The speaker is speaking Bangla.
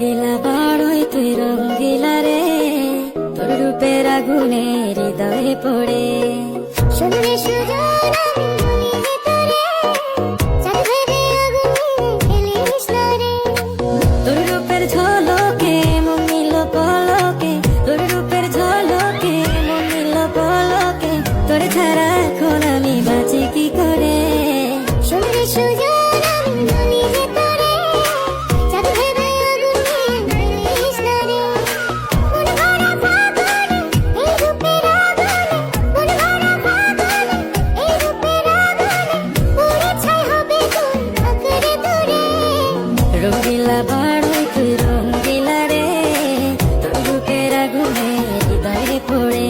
রঙ্গিলা বাড়ই তুই রঙ্গিলা রে, তোর রূপের আগুনে হৃদয়ে পড়ে। শুনলে সুজন আমি বলি যে তোরে, চাঁদ ভেবে আগুনে ফেলিস না রে। তোর রূপের ঝলকে মন নিল পলকে, তোর রূপের ঝলকে মন নিল পলকে, তোর ছাড়া এখন আমি বাঁচি কি করে। শুনলে সুজন আমি বলি যে তোরে, চাঁদ ভেবে আগুনে ফেলিস না রে। মন ভরা ফাগুনে এই রূপের আগুনে, মন ভরা ফাগুনে এই রূপের আগুনে, পুড়ে ছাই হবে তোর আঁকড়ে ধরে। রঙ্গিলা বাড়ই তুই রঙ্গিলা রে, তোর রূপের আগুনে হৃদয়ে পড়ে।